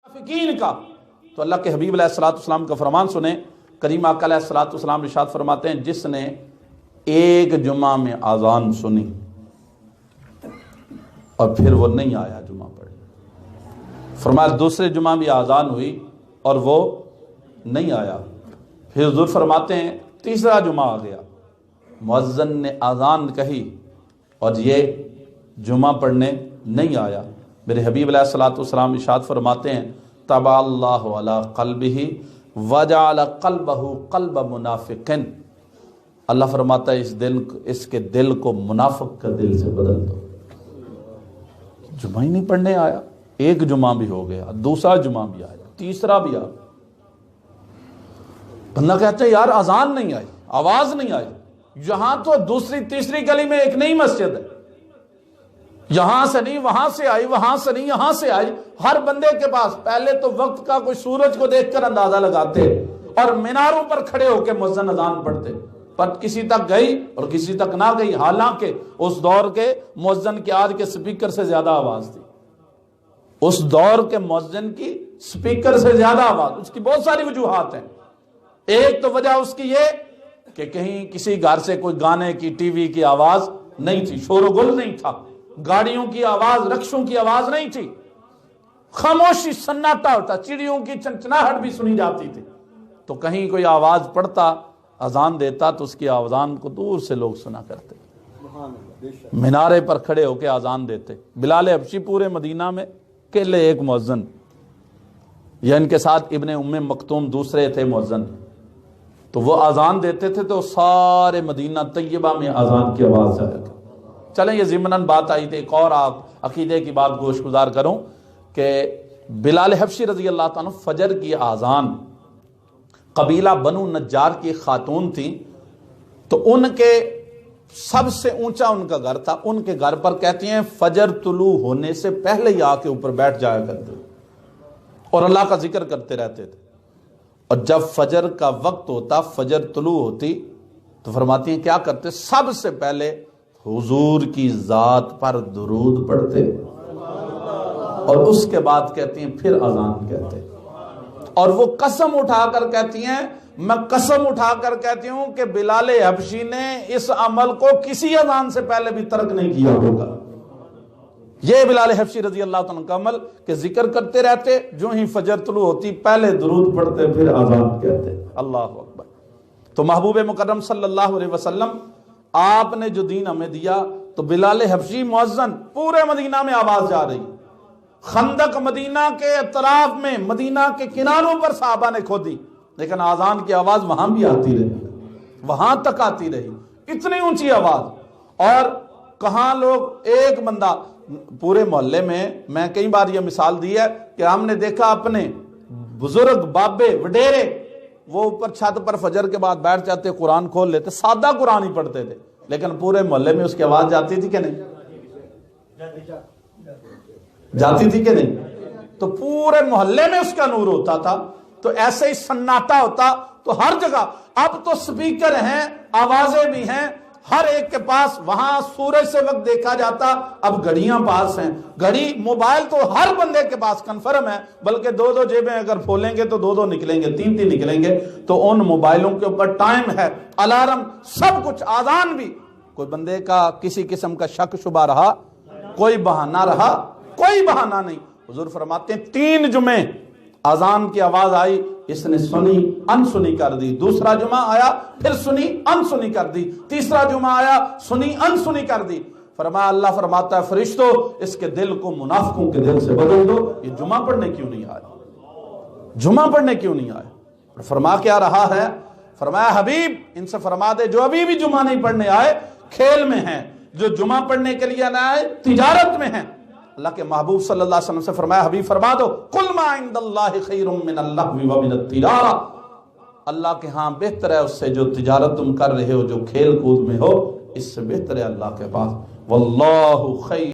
منافقین کا، تو اللہ کے حبیب علیہ الصلوۃ والسلام کا فرمان سنیں۔ کریم آقا علیہ الصلوۃ والسلام ارشاد فرماتے ہیں جس نے ایک جمعہ میں اذان سنی اور پھر وہ نہیں آیا جمعہ پڑھنے، فرمایا دوسرے جمعہ بھی اذان ہوئی اور وہ نہیں آیا، پھر حضور فرماتے ہیں تیسرا جمعہ آ گیا، مؤذن نے اذان کہی اور یہ جمعہ پڑھنے نہیں آیا، میرے حبیب علیہ الصلوۃ والسلام ارشاد فرماتے ہیں طبع اللہ علی قلبہ وجعل قلبہ قلب منافق، اللہ فرماتا ہے اس کے دل کو منافق کا دل سے بدل دو۔ جمعہ ہی نہیں پڑھنے آیا، ایک جمعہ بھی ہو گیا، دوسرا جمعہ بھی آیا، تیسرا بھی آیا، بندہ کہتا ہے یار اذان نہیں آئی، آواز نہیں آئی، یہاں تو دوسری تیسری گلی میں ایک نئی مسجد ہے، یہاں سے نہیں وہاں سے آئی، وہاں سے نہیں یہاں سے آئی، ہر بندے کے پاس پہلے تو وقت کا کوئی سورج کو دیکھ کر اندازہ لگاتے اور میناروں پر کھڑے ہو کے مؤذن اذان پڑھتے، پر کسی تک گئی اور کسی تک نہ گئی، حالانکہ اس دور کے مؤذن کی آج کے سپیکر سے زیادہ آواز تھی، اس دور کے مؤذن کی سپیکر سے زیادہ آواز، اس کی بہت ساری وجوہات ہیں۔ ایک تو وجہ اس کی یہ کہ کہیں کسی گھر سے کوئی گانے کی ٹی وی کی آواز نہیں تھی، شور و گل نہیں تھا، گاڑیوں کی آواز رکشوں کی آواز نہیں تھی، خاموشی سناٹا ہوتا، چڑیوں کی چنچناہٹ بھی سنی جاتی تھی، تو کہیں کوئی آواز پڑتا اذان دیتا تو اس کی آذان کو دور سے لوگ سنا کرتے، مینارے پر کھڑے ہو کے اذان دیتے۔ بلال حبشی پورے مدینہ میں اکیلے ایک مؤذن، یا ان کے ساتھ ابن ام مکتوم دوسرے تھے مؤذن، تو وہ اذان دیتے تھے تو سارے مدینہ طیبہ میں اذان کی آواز جائے گا۔ چلیں یہ ضمناً بات آئی تھی، ایک اور عقیدے کی بات گوش گزار کروں کہ بلال حبشی رضی اللہ تعالیٰ فجر کی اذان قبیلہ بنو نجار کی خاتون تھی، تو ان کے سب سے اونچا ان کا گھر تھا، ان کے گھر پر کہتی ہیں فجر طلوع ہونے سے پہلے ہی آ کے اوپر بیٹھ جایا کرتے اور اللہ کا ذکر کرتے رہتے تھے، اور جب فجر کا وقت ہوتا، فجر طلوع ہوتی تو فرماتی ہیں کیا کرتے، سب سے پہلے حضور کی ذات پر درود پڑھتے اور اس کے بعد کہتی ہیں پھر اذان کہتے، اور وہ قسم اٹھا کر کہتی ہیں، میں قسم اٹھا کر کہتی ہوں کہ بلال حبشی نے اس عمل کو کسی اذان سے پہلے بھی ترک نہیں کیا ہوگا۔ یہ بلال حبشی رضی اللہ عنہ کا عمل کہ ذکر کرتے رہتے، جو ہی فجر طلوع ہوتی پہلے درود پڑھتے پھر اذان کہتے، اللہ اکبر۔ تو محبوب مکرم صلی اللہ علیہ وسلم آپ نے جو دین ہمیں دیا، تو بلال حبشی مؤذن پورے مدینہ میں آواز جا رہی، خندق مدینہ کے اطراف میں مدینہ کے کناروں پر صحابہ نے کھودی، لیکن اذان کی آواز وہاں بھی آتی رہی، وہاں تک آتی رہی، اتنی اونچی آواز۔ اور کہاں لوگ ایک بندہ پورے محلے میں کئی بار یہ مثال دی ہے کہ ہم نے دیکھا اپنے بزرگ بابے وڈیرے وہ اوپر چھت پر فجر کے بعد بیٹھ جاتے، قرآن کھول لیتے، سادہ قرآن ہی پڑھتے تھے، لیکن پورے محلے میں اس کی آواز جاتی تھی کہ نہیں؟ جاتی تھی کہ نہیں؟ تو پورے محلے میں اس کا نور ہوتا تھا، تو ایسے ہی سناٹا ہوتا، تو ہر جگہ اب تو سپیکر ہیں، آوازیں بھی ہیں، ہر ایک کے پاس، وہاں سورج سے وقت دیکھا جاتا، اب گھڑیاں پاس ہیں، گھڑی موبائل تو ہر بندے کے پاس کنفرم ہے، بلکہ دو دو جیبیں اگر کھولیں گے تو دو دو نکلیں گے، تین تین نکلیں گے، تو ان موبائلوں کے اوپر ٹائم ہے، الارم، سب کچھ، آذان بھی، کوئی بندے کا کسی قسم کا شک شبہ رہا، کوئی بہانہ رہا، کوئی بہانہ نہیں۔ حضور فرماتے ہیں 3 جمعے اذان کی آواز آئی، اس نے سنی انسنی کر دی، دوسرا جمعہ آیا پھر سنی انسنی کر دی، تیسرا جمعہ آیا سنی انسنی کر دی، فرمایا اللہ فرماتا ہے فرشتوں اس کے دل کو منافقوں کے دل سے بدل دو، یہ جمعہ پڑھنے کیوں نہیں آئے، جمعہ پڑھنے کیوں نہیں آئے؟ فرما کیا رہا ہے؟ فرمایا حبیب ان سے فرما دے جو ابھی بھی جمعہ نہیں پڑھنے آئے کھیل میں ہیں، جو جمعہ پڑھنے کے لیے نہ آئے تجارت میں ہیں۔ اللہ کے محبوب صلی اللہ علیہ وسلم سے فرمایا حبیب فرما دو قل ما عند اللہ خیر من اللہو ومن التجارہ، اللہ کے ہاں بہتر ہے اس سے جو تجارت تم کر رہے ہو، جو کھیل کود میں ہو، اس سے بہتر ہے اللہ کے پاس، واللہ خیر